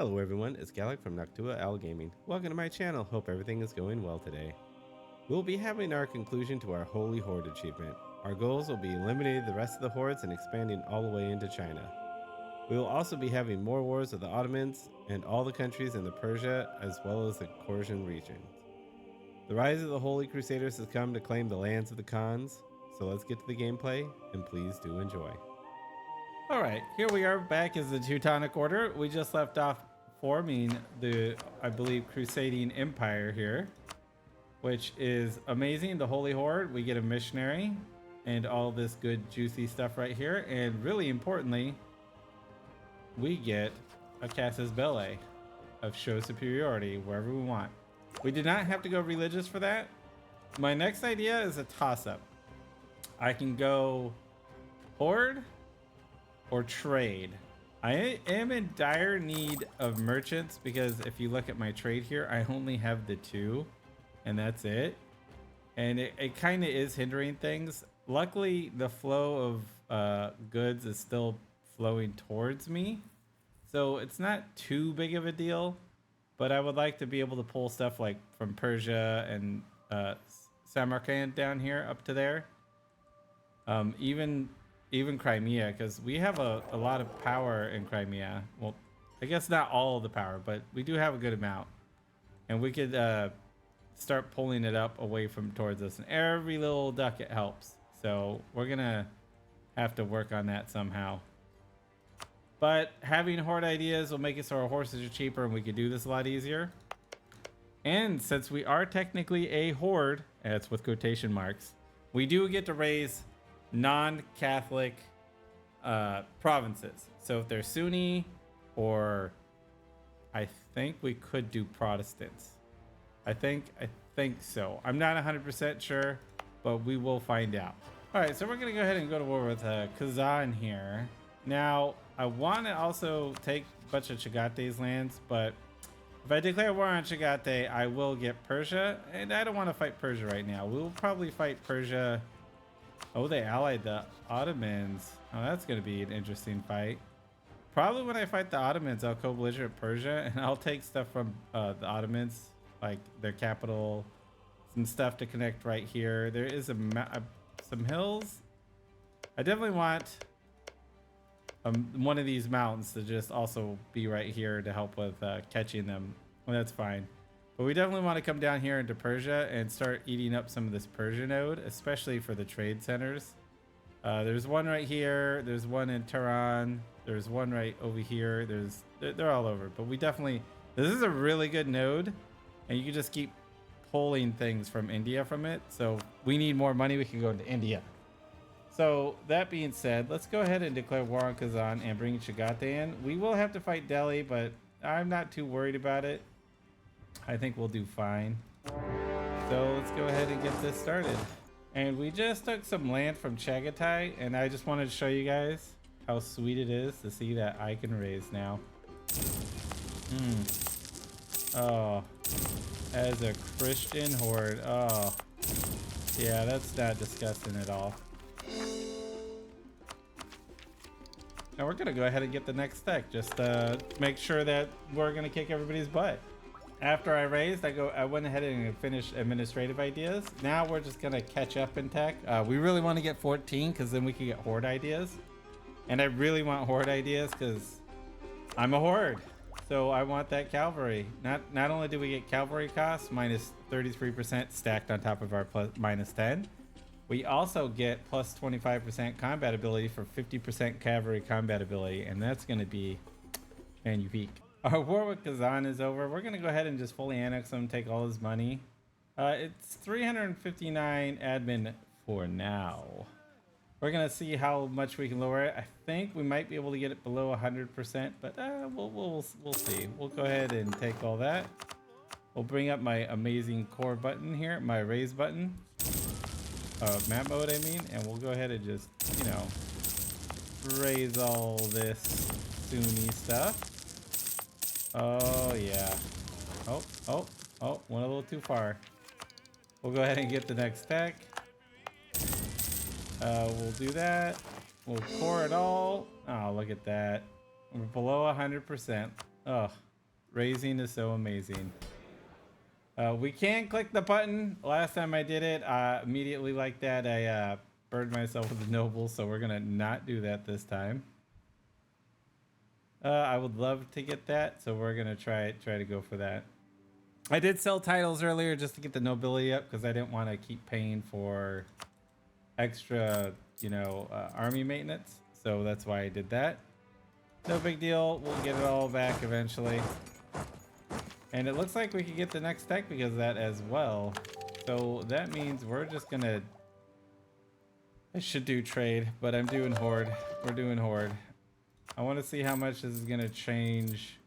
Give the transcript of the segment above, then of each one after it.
Hello everyone, it's Gallic from Noctua Owl Gaming. Welcome to my channel, hope everything is going well today. We'll be having our conclusion to our Holy Horde achievement. Our goals will be eliminating the rest of the hordes and expanding all the way into China. We will also be having more wars with the Ottomans and all the countries in the Persia as well as the Korsian region. The rise of the Holy Crusaders has come to claim the lands of the Khans, so let's get to the gameplay and please do enjoy. Alright, here we are back as the Teutonic Order. We just left off forming the, I believe, Crusading Empire here, which is amazing. The Holy Horde, we get a missionary and all this good juicy stuff right here. And really importantly, we get a Casus Belli of show superiority wherever we want. We did not have to go religious for that. My next idea is a toss-up. I can go Horde or trade. I am in dire need of merchants because if you look at my trade here, I only have the 2 and that's it. And it kind of is hindering things. Luckily, the flow of goods is still flowing towards me. So it's not too big of a deal, but I would like to be able to pull stuff like from Persia and Samarkand down here up to there. Even Crimea, because we have a lot of power in Crimea. Well, I guess not all of the power, but we do have a good amount. And we could start pulling it up away from towards us. And every little ducat helps. So we're going to have to work on that somehow. But having horde ideas will make it so our horses are cheaper and we could do this a lot easier. And since we are technically a horde, and it's with quotation marks, we do get to raise non-Catholic provinces. So if they're Sunni, or I think we could do Protestants. I think so. I'm not 100% sure, but we will find out. All right, so we're gonna go ahead and go to war with Kazan here. Now, I want to also take a bunch of Chagate's lands, but if I declare war on Chagate, I will get Persia, and I don't want to fight Persia right now. We'll probably fight Persia. Oh, they allied the Ottomans. Oh, that's going to be an interesting fight. Probably when I fight the Ottomans, I'll co-belligerent Persia, and I'll take stuff from the Ottomans, like their capital, some stuff to connect right here. There is some hills. I definitely want one of these mountains to just also be right here to help with catching them. Well, that's fine. But we definitely want to come down here into Persia and start eating up some of this Persia node, especially for the trade centers. There's one right here. There's one in Tehran. There's one right over here. They're all over. But we definitely, this is a really good node, and you can just keep pulling things from India from it. So we need more money. We can go into India. So that being said, let's go ahead and declare war on Kazan and bring Chagate in. We will have to fight Delhi, but I'm not too worried about it. I think we'll do fine. So let's go ahead and get this started. And we just took some land from Chagatai, and I just wanted to show you guys how sweet it is to see that I can raise now. Oh, as a Christian horde. Oh, yeah, that's not disgusting at all. Now we're gonna go ahead and get the next tech, just to make sure that we're gonna kick everybody's butt. After I raised, I went ahead and finished administrative ideas. Now we're just gonna catch up in tech. We really want to get 14 because then we can get horde ideas. And I really want horde ideas because I'm a horde. So I want that cavalry. Not only do we get cavalry costs minus 33% stacked on top of our minus 10, we also get plus 25% combat ability for 50% cavalry combat ability. And that's gonna be magnifique. Our war with Kazan is over. We're going to go ahead and just fully annex him, take all his money. It's 359 admin for now. We're going to see how much we can lower it. I think we might be able to get it below 100%, but we'll see. We'll go ahead and take all that. We'll bring up my amazing core button here, my raise button. Map mode, I mean. And we'll go ahead and just, you know, raise all this Sunni stuff. Oh, yeah. Oh, went a little too far. We'll go ahead and get the next tech. We'll do that. We'll core it all. Oh, look at that. We're below 100%. Oh, Raising is so amazing. We can click the button. Last time I did it, immediately like that, I burned myself with the noble, so we're gonna not do that this time. I would love to get that, so we're gonna try to go for that. I did sell titles earlier just to get the nobility up because I didn't want to keep paying for extra, army maintenance. So that's why I did that. No big deal. We'll get it all back eventually. And it looks like we could get the next tech because of that as well. So that means we're just gonna... I should do trade, but I'm doing Horde. We're doing Horde. I want to see how much this is gonna change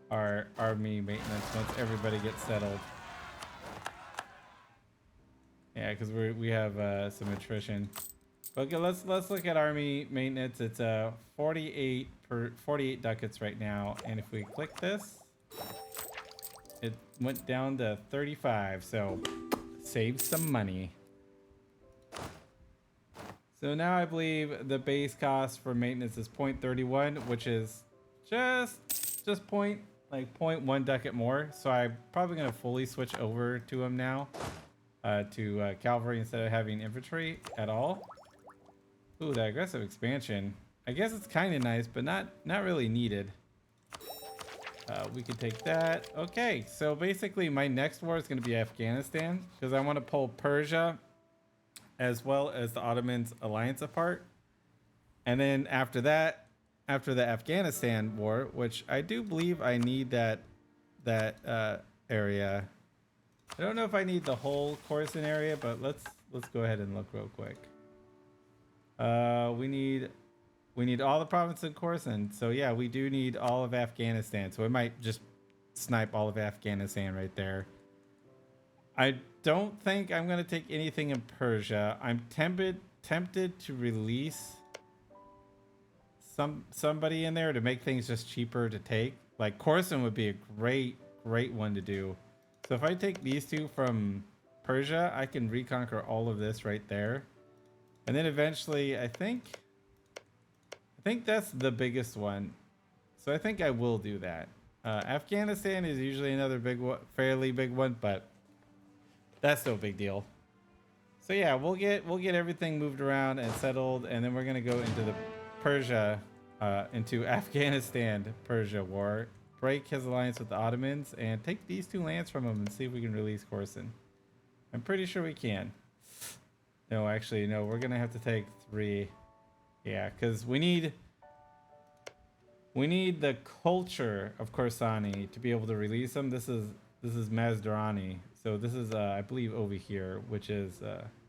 our army maintenance once everybody gets settled. Yeah, because we have some attrition. Okay, let's look at army maintenance. It's 48 ducats right now, and if we click this, it went down to 35. So save some money. So now I believe the base cost for maintenance is 0.31, which is just 0.1 ducat more. So I'm probably gonna fully switch over to him now, to cavalry instead of having infantry at all. Ooh, that aggressive expansion. I guess it's kind of nice, but not really needed. We could take that. Okay, so basically my next war is going to be Afghanistan because I want to pull Persia as well as the Ottomans alliance apart. And then after that, after the Afghanistan war, which I do believe I need that area. I don't know if I need the whole Khorasan area, but let's go ahead and look real quick. We need all the provinces in Khorasan. So yeah, we do need all of Afghanistan. So we might just snipe all of Afghanistan right there. I don't think I'm gonna take anything in Persia. I'm tempted to release somebody in there to make things just cheaper to take. Like Khorasan would be a great one to do. So if I take these two from Persia, I can reconquer all of this right there. And then eventually, I think that's the biggest one. So I think I will do that. Afghanistan is usually another big one, fairly big one, but that's no big deal. So yeah, we'll get everything moved around and settled, and then we're gonna go into the into Afghanistan Persia war, break his alliance with the Ottomans, and take these two lands from him and see if we can release Khorasan. I'm pretty sure we can. No, actually, no. We're gonna have to take 3. Yeah, because we need the culture of Khorasan to be able to release them. This is Mazdarani. So this is I believe over here, which is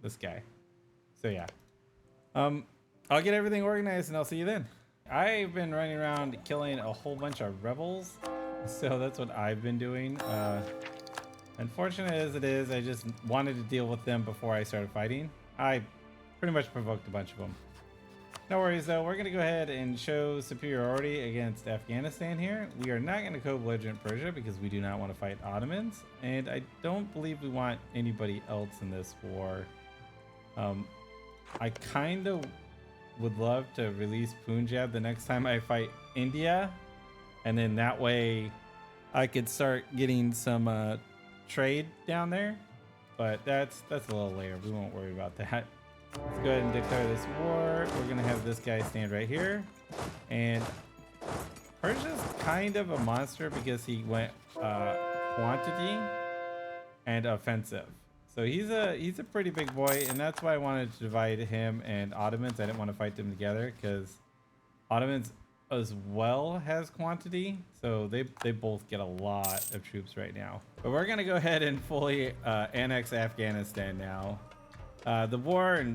this guy. So yeah. I'll get everything organized and I'll see you then. I've been running around killing a whole bunch of rebels. So that's what I've been doing. Unfortunate as it is, I just wanted to deal with them before I started fighting. I pretty much provoked a bunch of them. No worries though, we're going to go ahead and show superiority against Afghanistan here. We are not going to co-belligerent Persia because we do not want to fight Ottomans. And I don't believe we want anybody else in this war. I kind of would love to release Punjab the next time I fight India. And then that way I could start getting some trade down there. But that's a little later. We won't worry about that. Let's go ahead and declare this war. We're going to have this guy stand right here. And Persia's kind of a monster because he went quantity and offensive. So he's a pretty big boy, and that's why I wanted to divide him and Ottomans. I didn't want to fight them together because Ottomans as well has quantity, so they both get a lot of troops right now. But we're gonna go ahead and fully annex Afghanistan now. The war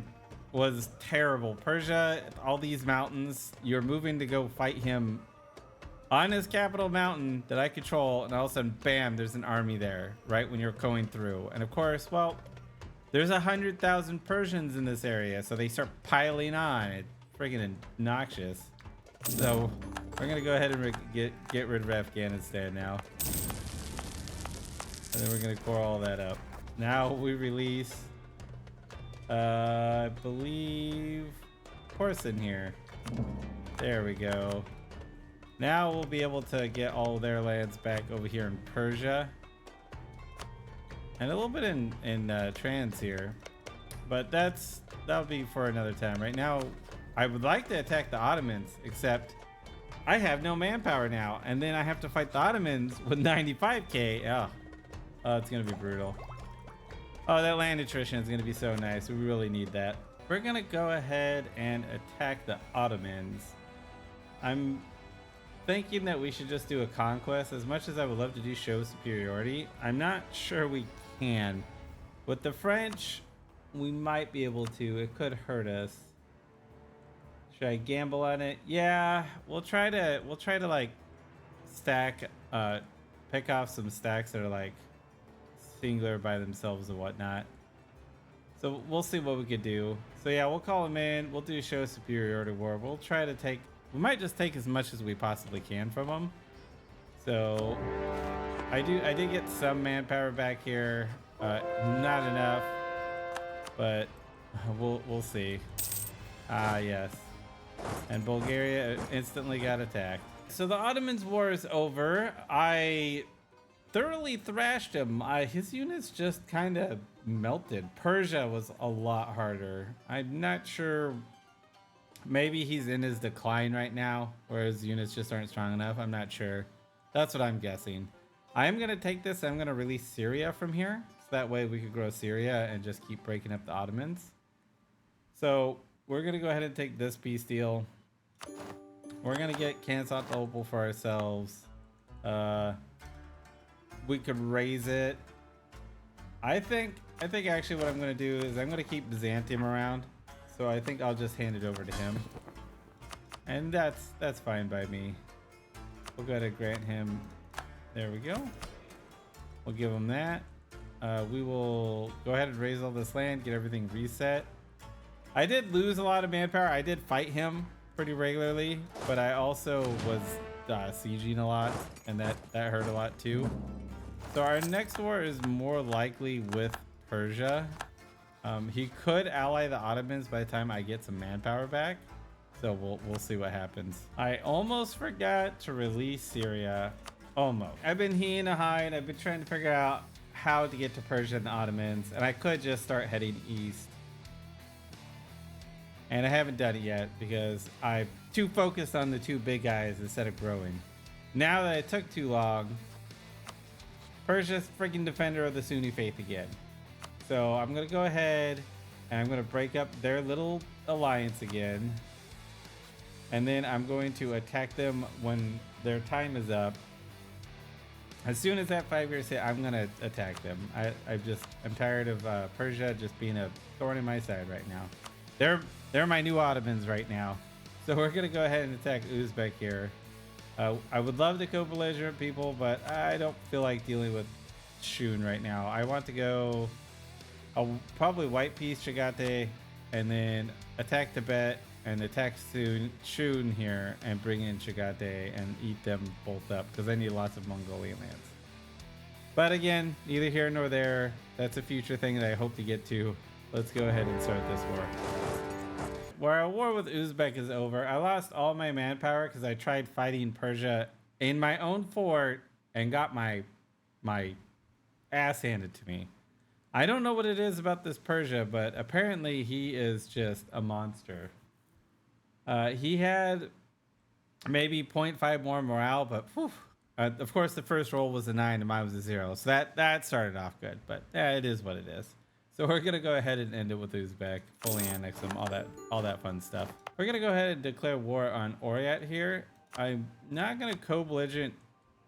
was terrible. Persia, all these mountains, you're moving to go fight him on his capital mountain that I control, and all of a sudden, bam, there's an army there right when you're going through. And of course, well, there's 100,000 Persians in this area, so they start piling on. It's friggin' obnoxious. So we're gonna go ahead and get rid of Afghanistan now, and then we're gonna core all that up. Now we release, I believe, Khorasan here. There we go. Now we'll be able to get all their lands back over here in Persia. And a little bit in Trans here. But that'll be for another time. Right now, I would like to attack the Ottomans, except I have no manpower now. And then I have to fight the Ottomans with 95k. Oh, it's going to be brutal. Oh, that land attrition is going to be so nice. We really need that. We're going to go ahead and attack the Ottomans. I'm thinking that we should just do a conquest. As much as I would love to do show superiority, I'm not sure we can. With the French, we might be able to. It could hurt us. Should I gamble on it? Yeah, we'll try to like stack, pick off some stacks that are like singular by themselves and whatnot. So we'll see what we could do. So yeah, we'll call them in. We'll do show superiority war. We'll try to take, we might just take as much as we possibly can from them. So I did get some manpower back here. Not enough, but we'll see. Ah, yes. And Bulgaria instantly got attacked. So the Ottomans war is over. I thoroughly thrashed him. His units just kind of melted. Persia was a lot harder. I'm not sure. Maybe he's in his decline right now, where his units just aren't strong enough. I'm not sure. That's what I'm guessing. I am going to take this. I'm going to release Syria from here. So that way we could grow Syria and just keep breaking up the Ottomans. So we're going to go ahead and take this peace deal. We're going to get Constantinople for ourselves. We could raise it. I think actually what I'm going to do is I'm going to keep Byzantium around. So I think I'll just hand it over to him. And that's fine by me. We'll go ahead and grant him. There we go. We'll give him that. We will go ahead and raise all this land, get everything reset. I did lose a lot of manpower. I did fight him pretty regularly, but I also was sieging a lot, and that hurt a lot too. So our next war is more likely with Persia. He could ally the Ottomans by the time I get some manpower back. So we'll see what happens. I almost forgot to release Syria. Almost. I've been heeing a hide. I've been trying to figure out how to get to Persia and the Ottomans, and I could just start heading east. And I haven't done it yet because I'm too focused on the two big guys instead of growing. Now that it took too long, Persia's freaking defender of the Sunni faith again. So I'm going to go ahead and I'm going to break up their little alliance again. And then I'm going to attack them when their time is up. As soon as that 5 years hit, I'm going to attack them. I'm tired of Persia just being a thorn in my side right now. They're my new Ottomans right now. So we're going to go ahead and attack Uzbek here. I would love to co-belligerent people, but I don't feel like dealing with Shun right now. I want to go... I'll probably white peace Chagatai and then attack Tibet and attack Shun here and bring in Chagatai and eat them both up because I need lots of Mongolian lands. But again, neither here nor there. That's a future thing that I hope to get to. Let's go ahead and start this war. Where our war with Uzbek is over, I lost all my manpower because I tried fighting Persia in my own fort and got my ass handed to me. I don't know what it is about this Persia, but apparently he is just a monster. He had maybe 0.5 more morale, but whew, of course the first roll was a 9 and mine was a 0. So that started off good, but it is what it is. So we're gonna go ahead and end it with Uzbek, fully annex them, all that fun stuff. We're gonna go ahead and declare war on Oryat here. I'm not gonna co-belligerent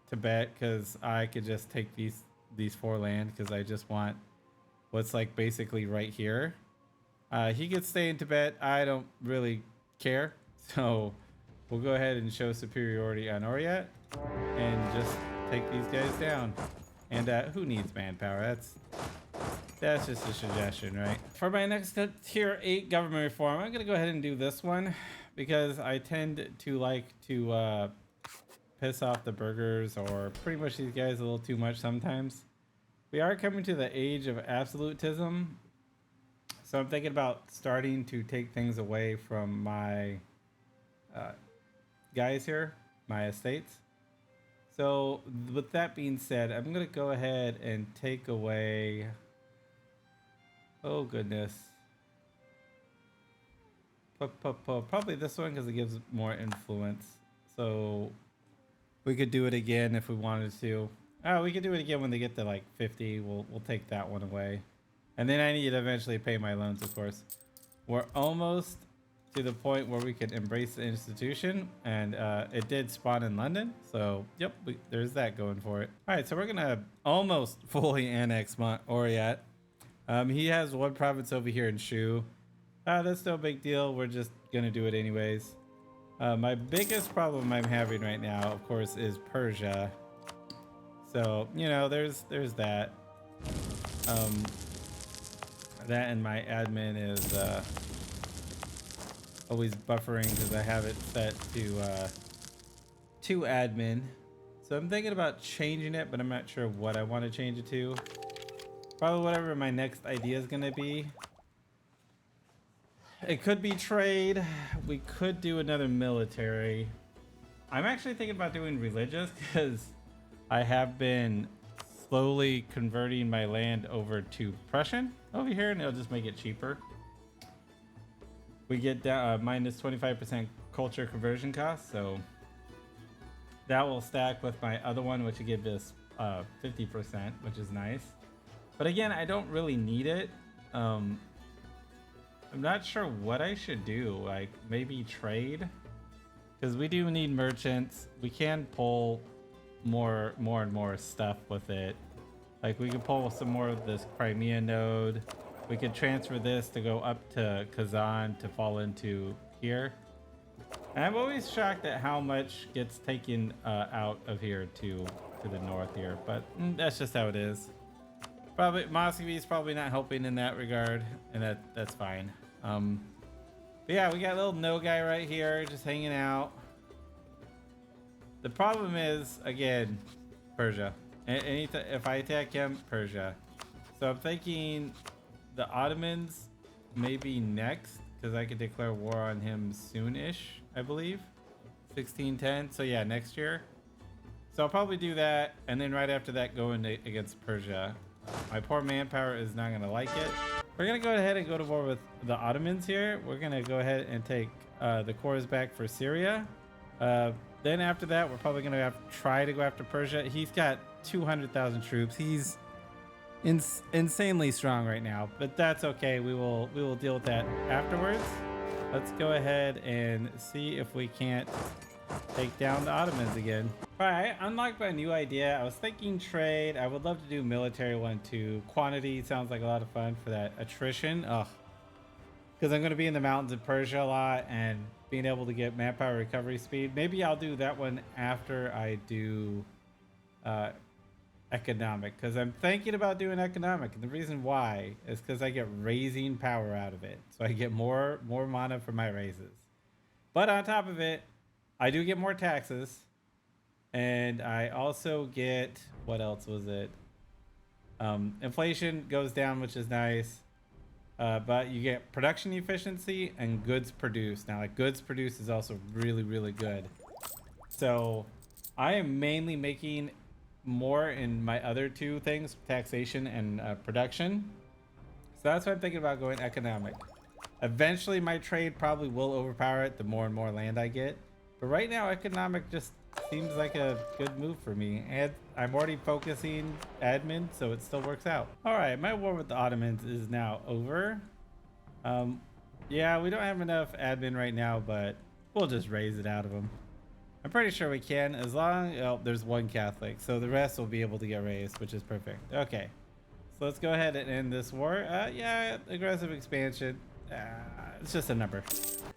Tibet because I could just take these 4 land because I just want what's like basically right here. He could stay in Tibet. I don't really care. So we'll go ahead and show superiority on Oryat and just take these guys down. And who needs manpower? That's just a suggestion, right? For my next tier 8 government reform, I'm gonna go ahead and do this one because I tend to like to piss off the burghers or pretty much these guys a little too much sometimes. We are coming to the age of absolutism. So I'm thinking about starting to take things away from my guys here. my estates. So with that being said, I'm gonna go ahead and take away. Oh goodness. Probably this one because it gives more influence. So we could do it again if we wanted to. Oh, we could do it again when they get to like 50. We'll take that one away. And then I need to eventually pay my loans, of course. We're almost to the point where we could embrace the institution, and it did spawn in London. So yep, there's that going for it. All right, so we're gonna almost fully annex Oriat. He has one province over here in Shu. That's no big deal. We're just gonna do it anyways. My biggest problem I'm having right now, of course, is Persia. So, you know, there's that. That and my admin is always buffering because I have it set to admin. So I'm thinking about changing it, but I'm not sure what I want to change it to. Probably whatever my next idea is going to be. It could be trade. We could do another military. I'm actually thinking about doing religious because I have been slowly converting my land over to Prussian over here, and it'll just make it cheaper. We get down minus 25% culture conversion cost, so that will stack with my other one, which will give us 50%, which is nice. But again, I don't really need it. I'm not sure what I should do. Like maybe trade, because we do need merchants. We can pull more and more stuff with it. Like we can pull some more of this Crimea node. We could transfer this to go up to Kazan to fall into here. And I'm always shocked at how much gets taken out of here to the north here, but that's just how it is. Probably Muscovy is probably not helping in that regard, and that's fine. But yeah, we got a little no guy right here just hanging out. The problem is, again, Persia. If I attack him, Persia. So I'm thinking the Ottomans maybe next, because I could declare war on him soon-ish, I believe. 1610. So yeah, next year. So I'll probably do that, and then right after that go into against Persia. My poor manpower is not going to like it. We're going to go ahead and go to war with the Ottomans here. We're going to go ahead and take the cores back for Syria. Then after that, we're probably going to have to try to go after Persia. He's got 200,000 troops. He's insanely strong right now, but that's okay. We will deal with that afterwards. Let's go ahead and see if we can't take down the Ottomans again. All right, unlocked my new idea. I was thinking trade. I would love to do military one too. Quantity sounds like a lot of fun for that attrition. Ugh, because I'm going to be in the mountains of Persia a lot and being able to get manpower recovery speed. Maybe I'll do that one after I do economic, because I'm thinking about doing economic, and the reason why is because I get raising power out of it, so I get more mana for my raises. But on top of it, I do get more taxes, and I also get, what else was it? Inflation goes down, which is nice. But you get production efficiency and goods produced. Now, like goods produced is also really good. So I am mainly making more in my other two things, taxation and production. So that's why I'm thinking about going economic. Eventually my trade probably will overpower it the more and more land I get. But right now economic just seems like a good move for me. And I'm already focusing admin, so it still works out. All right, my war with the Ottomans is now over. Yeah, we don't have enough admin right now, but we'll just raise it out of them. I'm pretty sure we can, as long as there's one Catholic, so the rest will be able to get raised, which is perfect. Okay, so let's go ahead and end this war. Yeah, aggressive expansion. It's just a number.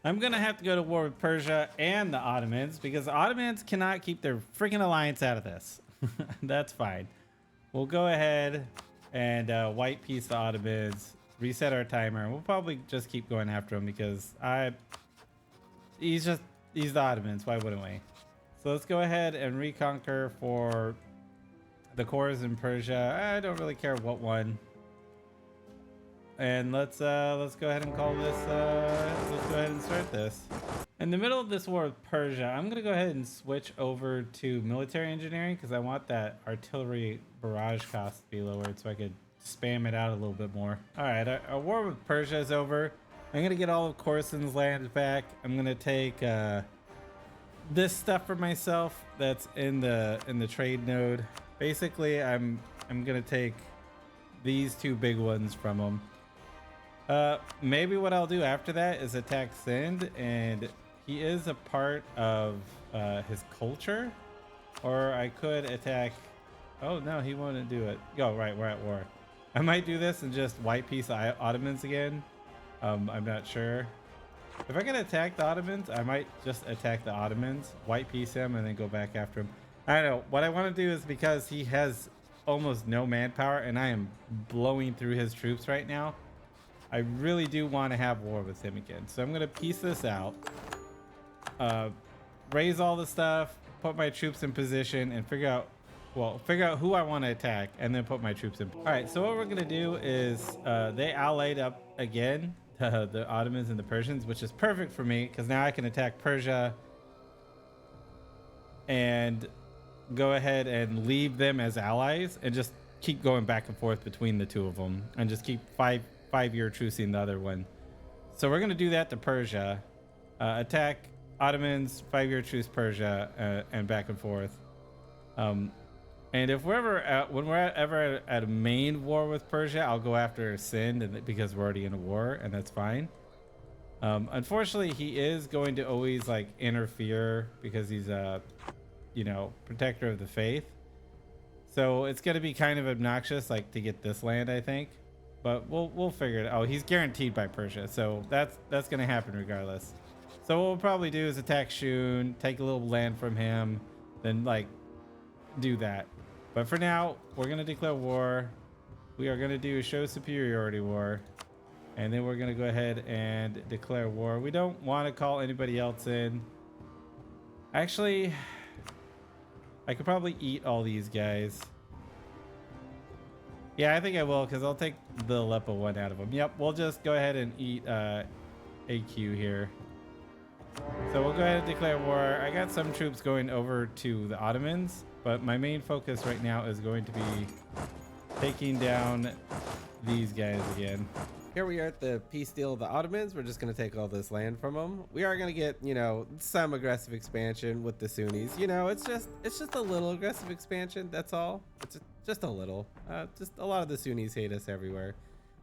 I'm gonna have to go to war with Persia and the Ottomans because the Ottomans cannot keep their freaking alliance out of this. That's fine. We'll go ahead and white piece the Ottomans, reset our timer, and we'll probably just keep going after him because he's the Ottomans. Why wouldn't we? So let's go ahead and reconquer for the cores in Persia. I don't really care what one. And let's go ahead and call this. Let's go ahead and start this. In the middle of this war with Persia, I'm going to go ahead and switch over to military engineering because I want that artillery barrage cost to be lowered so I could spam it out a little bit more. All right, our war with Persia is over. I'm going to get all of Coruscant's land back. I'm going to take this stuff for myself that's in the trade node. Basically, I'm going to take these two big ones from them. Maybe what I'll do after that is attack Sind, and he is a part of his culture, or I could attack. Oh no, he won't do it. Go right, we're at war. I might do this and just white piece the Ottomans again. I'm not sure. If I can attack the Ottomans, I might just attack the Ottomans, white piece him, and then go back after him. I don't know. What I want to do is because he has almost no manpower, and I am blowing through his troops right now. I really do want to have war with him again. So I'm going to piece this out, raise all the stuff, put my troops in position, and figure out who I want to attack, and then put my troops in. All right, so what we're going to do is they allied up again, the Ottomans and the Persians, which is perfect for me because now I can attack Persia and go ahead and leave them as allies and just keep going back and forth between the two of them and just keep five-year trucing the other one. So we're going to do that to Persia, attack Ottomans, 5-year truce Persia, and back and forth. And if we're ever at a main war with Persia, I'll go after Sind because we're already in a war, and that's fine. Unfortunately, he is going to always like interfere because he's a, protector of the faith. So it's going to be kind of obnoxious, like to get this land, I think. But we'll figure it out. Oh, he's guaranteed by Persia, so that's going to happen regardless. So what we'll probably do is attack Shun, take a little land from him, then like do that. But for now, we're going to declare war. We are going to do a show superiority war. And then we're going to go ahead and declare war. We don't want to call anybody else in. Actually, I could probably eat all these guys. Yeah, I think I will because I'll take the Aleppo one out of them. Yep, we'll just go ahead and eat AQ here. So we'll go ahead and declare war. I got some troops going over to the Ottomans, but my main focus right now is going to be taking down these guys again. Here we are at the peace deal of the Ottomans. We're just going to take all this land from them. We are going to get, some aggressive expansion with the Sunnis. It's just a little aggressive expansion. That's all. It's just a little. Just a lot of the Sunnis hate us everywhere.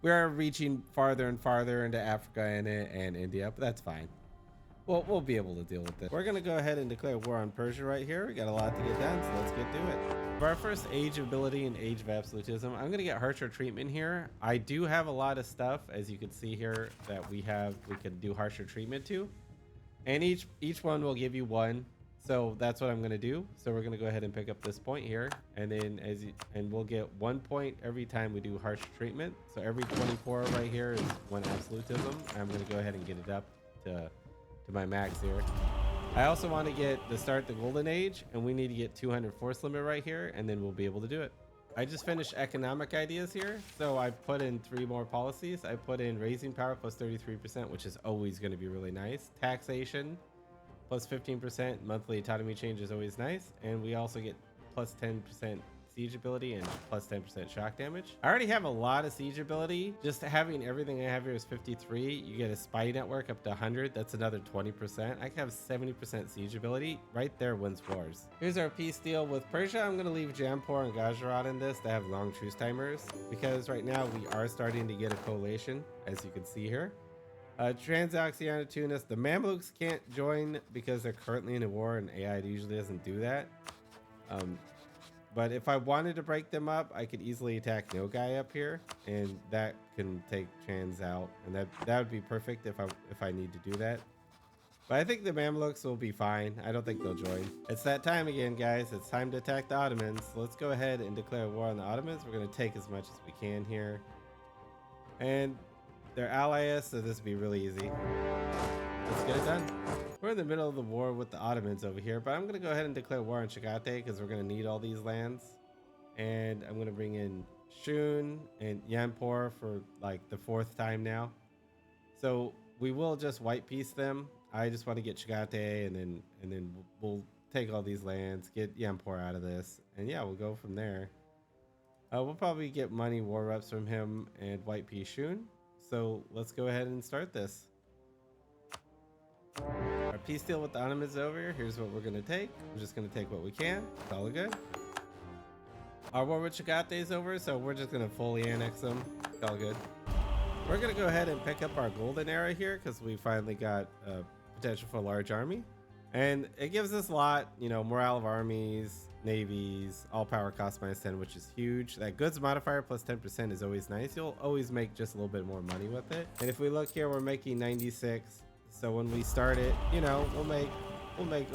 We are reaching farther and farther into Africa and India, but that's fine. We'll be able to deal with it. We're going to go ahead and declare war on Persia right here. We got a lot to get done, so let's get to it. For our first Age of Ability and Age of Absolutism, I'm going to get harsher treatment here. I do have a lot of stuff, as you can see here, that we could do harsher treatment to. And each one will give you one. So that's what I'm going to do. So we're going to go ahead and pick up this point here. And then and we'll get 1 point every time we do harsh treatment. So every 24 right here is 1 absolutism. I'm going to go ahead and get it up to my max here. I also want to start the golden age, and we need to get 200 force limit right here, and then we'll be able to do it. I just finished economic ideas here, so I put in 3 more policies. I put in raising power plus 33%, which is always going to be really nice. Taxation plus 15%, monthly autonomy change is always nice, and we also get plus 10% siege ability and plus 10% shock damage. I already have a lot of siege ability. Just having everything I have here is 53. You get a spy network up to 100. That's another 20%. I can have 70% siege ability. Right there wins wars. Here's our peace deal with Persia. I'm going to leave Jampur and Gujarat in this to have long truce timers because right now we are starting to get a coalition, as you can see here. Transoxiana Tunis. The Mamluks can't join because they're currently in a war, and AI usually doesn't do that. But if I wanted to break them up, I could easily attack Nogai up here, and that can take Trans out, and that would be perfect if I need to do that. But I think the Mamluks will be fine. I don't think they'll join. It's that time again, guys. It's time to attack the Ottomans. So let's go ahead and declare war on the Ottomans. We're going to take as much as we can here, and they're ally us, so this will be really easy. Let's get it done. We're in the middle of the war with the Ottomans over here, but I'm going to go ahead and declare war on Chagate because we're going to need all these lands. And I'm going to bring in Shun and Jampur for like the 4th time now. So we will just white piece them. I just want to get Chagate, and then we'll take all these lands, get Yampor out of this, and yeah, we'll go from there. We'll probably get money war reps from him and White Pea Shun. So let's go ahead and start this. Our peace deal with the Anima is over. Here's what we're gonna take. We're just gonna take what we can. It's all good. Our war with Chagate is over, so we're just gonna fully annex them. It's all good. We're gonna go ahead and pick up our golden era here because we finally got potential for a large army, and it gives us a lot. You know, morale of armies, navies, all power cost -10, which is huge. That goods modifier plus 10% is always nice. You'll always make just a little bit more money with it. And if we look here, we're making 96. So when we start it, you know, we'll make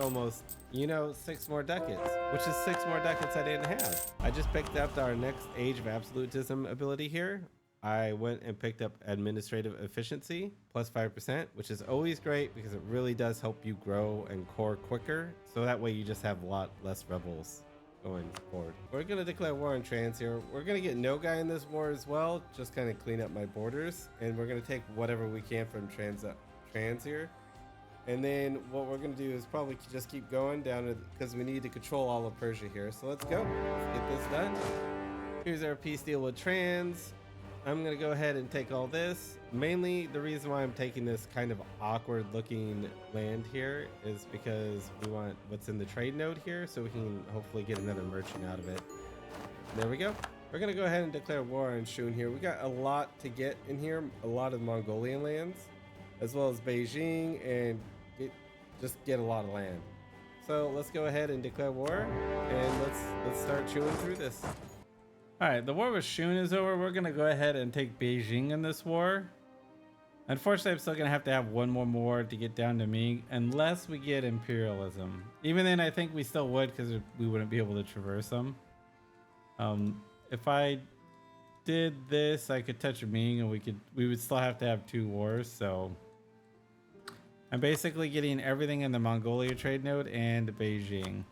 almost, you know, 6 more ducats, which is 6 more ducats I didn't have. I just picked up our next Age of Absolutism ability here. I went and picked up administrative efficiency plus 5%, which is always great because it really does help you grow and core quicker. So that way you just have a lot less rebels going forward. We're gonna declare war on trans here. We're gonna get no guy in this war as well, just kind of clean up my borders, and we're gonna take whatever we can from trans here. And then what we're gonna do is probably just keep going down to, because we need to control all of Persia here. So let's go, let's get this done. Here's our peace deal with trans. I'm gonna go ahead and take all this. Mainly the reason why I'm taking this kind of awkward looking land here is because we want what's in the trade node here, so we can hopefully get another merchant out of it. There we go. We're gonna go ahead and declare war on Shun here. We got a lot to get in here, a lot of Mongolian lands, as well as Beijing, and just get a lot of land. So let's go ahead and declare war, and let's start chewing through this. All right, the war with Shun is over. We're gonna go ahead and take Beijing in this war. Unfortunately, I'm still gonna have to have one more war to get down to Ming, unless we get imperialism. Even then, I think we still would, because we wouldn't be able to traverse them. If I did this, I could touch Ming, and we would still have to have 2 wars. So I'm basically getting everything in the Mongolia trade node and Beijing.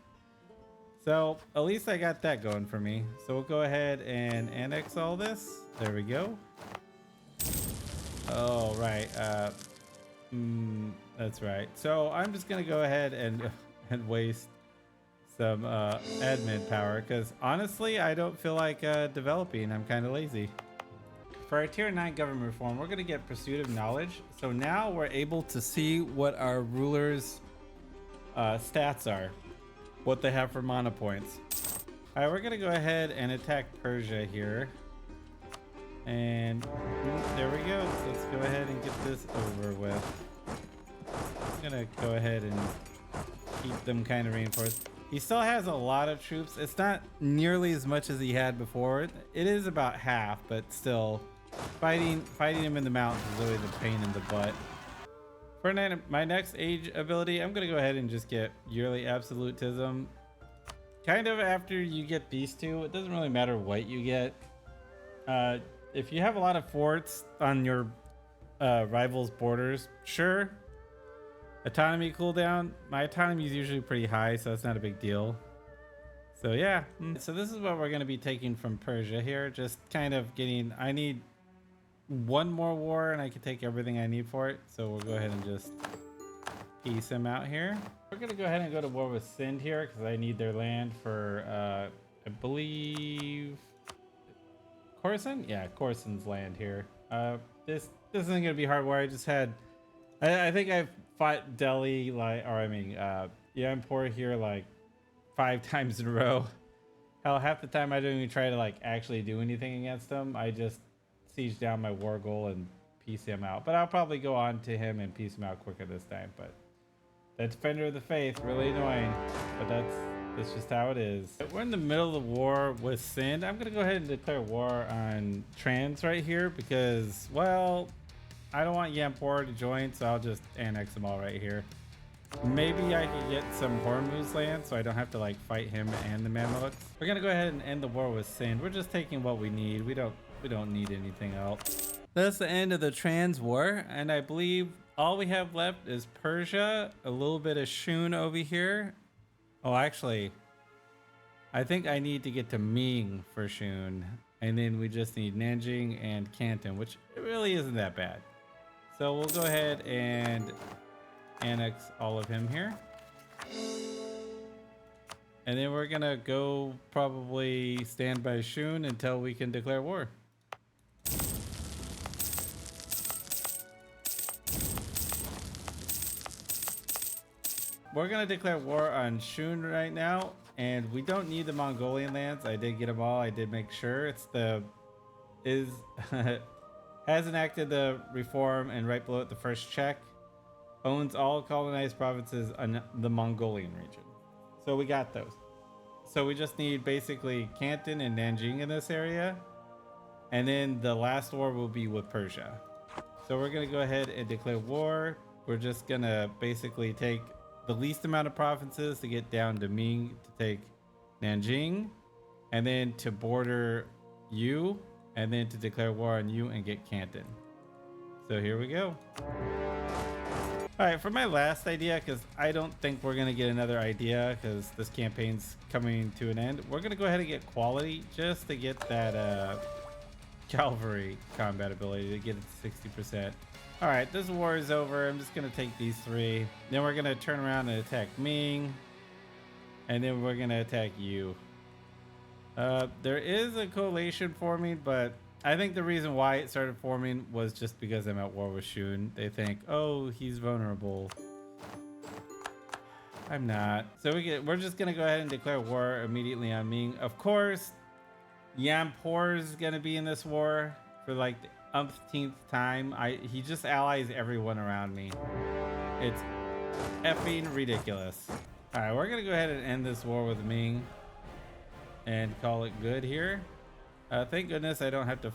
So at least I got that going for me. So we'll go ahead and annex all this. There we go. Oh, right. That's right. So I'm just going to go ahead and waste some admin power, because honestly, I don't feel like developing. I'm kind of lazy. For our tier 9 government reform, we're going to get pursuit of knowledge. So now we're able to see what our rulers' stats are, what they have for mana points. All right, we're gonna go ahead and attack Persia here, and there we go. So let's go ahead and get this over with. I'm gonna go ahead and keep them kind of reinforced. He still has a lot of troops. It's not nearly as much as he had before. It is about half, but still, fighting him in the mountains is always a pain in the butt. For my next age ability, I'm going to go ahead and just get yearly absolutism. Kind of after you get these two, it doesn't really matter what you get. If you have a lot of forts on your rivals' borders, sure. Autonomy cooldown. My autonomy is usually pretty high, so that's not a big deal. So yeah, so this is what we're going to be taking from Persia here. Just kind of getting, I need one more war and I can take everything I need for it. So we'll go ahead and just peace him out here. We're gonna go ahead and go to war with Sind here because I need their land for I believe Khorasan? Yeah, Khorasan's land here. This isn't gonna be hard war. I just had I think I've fought Delhi Yampur here like 5 times in a row. Hell, half the time I don't even try to like actually do anything against them. I just siege down my war goal and piece him out. But I'll probably go on to him and piece him out quicker this time. But that Defender of the Faith, really annoying. But that's just how it is. We're in the middle of the war with Sind. I'm gonna go ahead and declare war on Trans right here because, well, I don't want Yampor to join, so I'll just annex them all right here. Maybe I could get some Hormuz land so I don't have to like fight him and the Mamluks. We're gonna go ahead and end the war with Sind. We're just taking what we need. We don't need anything else. That's the end of the Trans War, and I believe all we have left is Persia, a little bit of Shun over here. Oh, actually, I think I need to get to Ming for Shun, and then we just need Nanjing and Canton, which really isn't that bad. So we'll go ahead and annex all of him here. And then we're gonna go probably stand by Shun until we can declare war. We're gonna declare war on Shun right now, and we don't need the Mongolian lands. I did get them all. I did make sure. It's the has enacted the reform, and right below it, the first check owns all colonized provinces on the Mongolian region. So we got those. So we just need basically Canton and Nanjing in this area, and then the last war will be with Persia. So we're gonna go ahead and declare war. We're just gonna basically take the least amount of provinces to get down to Ming to take Nanjing, and then to border you, and then to declare war on you and get Canton. So here we go. All right, for my last idea, because I don't think we're gonna get another idea because this campaign's coming to an end, we're gonna go ahead and get quality just to get that cavalry combat ability to get it to 60%. All right, this war is over. I'm just gonna take these three. Then we're gonna turn around and attack Ming, and then we're gonna attack you. There is a coalition forming, but I think the reason why it started forming was just because I'm at war with Shun. They think, oh, he's vulnerable. I'm not. So we're just gonna go ahead and declare war immediately on Ming. Of course, Yampor is gonna be in this war for like the umpteenth time. He just allies everyone around me. It's effing ridiculous. All right, we're gonna go ahead and end this war with Ming and call it good here. Thank goodness I don't have to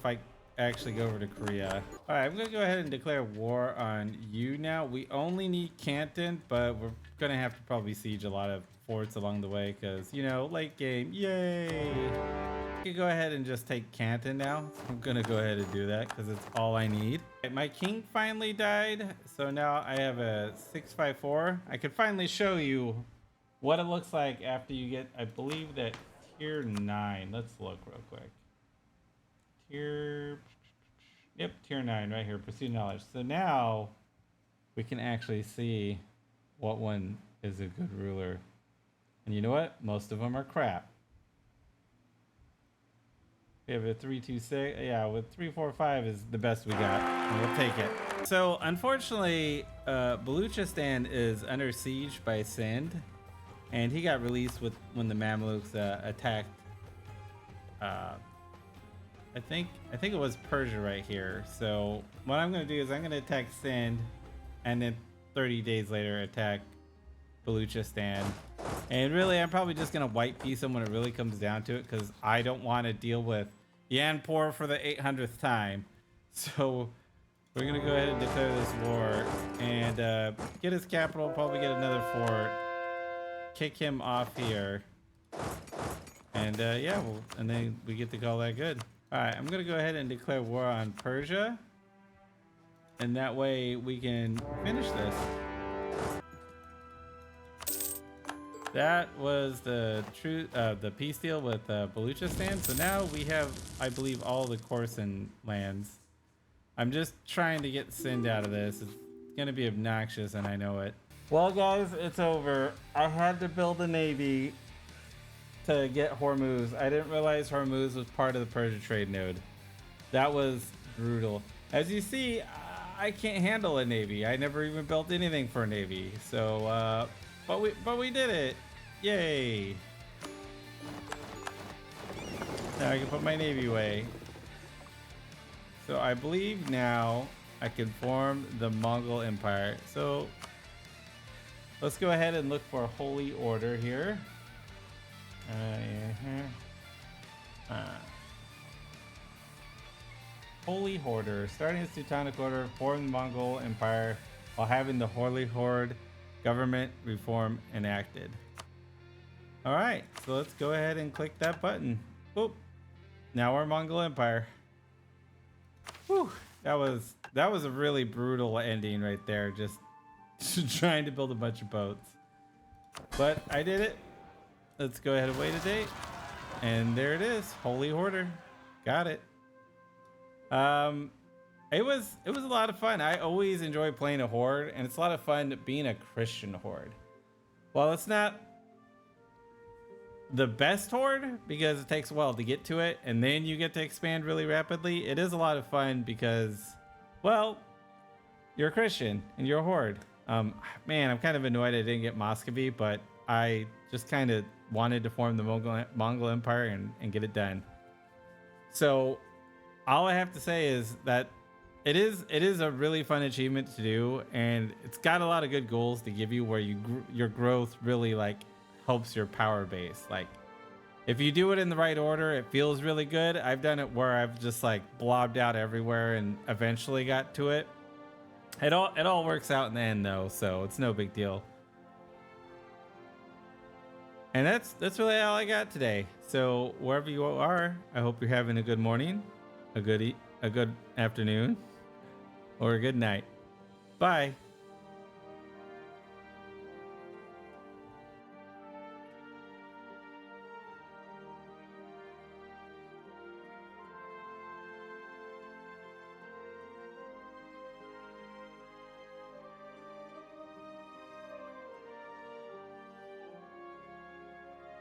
actually go over to Korea. All right, I'm gonna go ahead and declare war on you now. We only need Canton, but we're gonna have to probably siege a lot of forts along the way because, you know, late game, yay. I can go ahead and just take Canton now. I'm gonna go ahead and do that because it's all I need. My king finally died, so now I have a 654. I could finally show you what it looks like after you get, I believe, that tier 9. Let's look real quick. Tier 9 right here, pursuit knowledge. So now we can actually see what one is a good ruler. And you know what? Most of them are crap. We have a 326. Yeah, with 345 is the best we got, and we'll take it. So unfortunately, Baluchistan is under siege by Sind, and he got released when the Mamluks attacked. I think it was Persia right here. So what I'm gonna do is I'm gonna attack Sind, and then 30 days later attack Baluchistan. And really, I'm probably just gonna white piece them when it really comes down to it, because I don't want to deal with Yanpor for the 800th time. So we're gonna go ahead and declare this war and get his capital, probably get another fort, kick him off here, and yeah, and then we get to call that good. All right, I'm gonna go ahead and declare war on Persia, and that way we can finish this. That was the peace deal with Baluchistan. So now we have, I believe, all the Khorasan lands. I'm just trying to get Sind out of this. It's gonna be obnoxious, and I know it. Well, guys, it's over. I had to build a navy to get Hormuz. I didn't realize Hormuz was part of the Persia trade node. That was brutal. As you see, I can't handle a navy. I never even built anything for a navy. So, but we did it. Yay. Now I can put my navy away. So I believe now I can form the Mongol Empire. So let's go ahead and look for Holy Order here. Holy Horder, starting its Teutonic Order, form the Mongol Empire while having the Holy Horde government reform enacted. All right, so let's go ahead and click that button. Boop. Now we're Mongol Empire. Whew, that was a really brutal ending right there. Just trying to build a bunch of boats, but I did it. Let's go ahead and wait a date. And there it is. Holy Horder. Got it. it was a lot of fun. I always enjoy playing a horde, and it's a lot of fun being a Christian horde. Well, it's not the best horde because it takes a while to get to it, and then you get to expand really rapidly. It is a lot of fun because, well, you're a Christian and you're a horde. Man, I'm kind of annoyed I didn't get Muscovy, but I just kind of wanted to form the Mongol Empire and get it done. So all I have to say is that it is a really fun achievement to do, and it's got a lot of good goals to give you where your growth really like helps your power base. Like if you do it in the right order, it feels really good. I've done it where I've just like blobbed out everywhere and eventually got to it. It all works out in the end though, so it's no big deal. And that's really all I got today. So wherever you are, I hope you're having a good morning, a good afternoon, or a good night. Bye.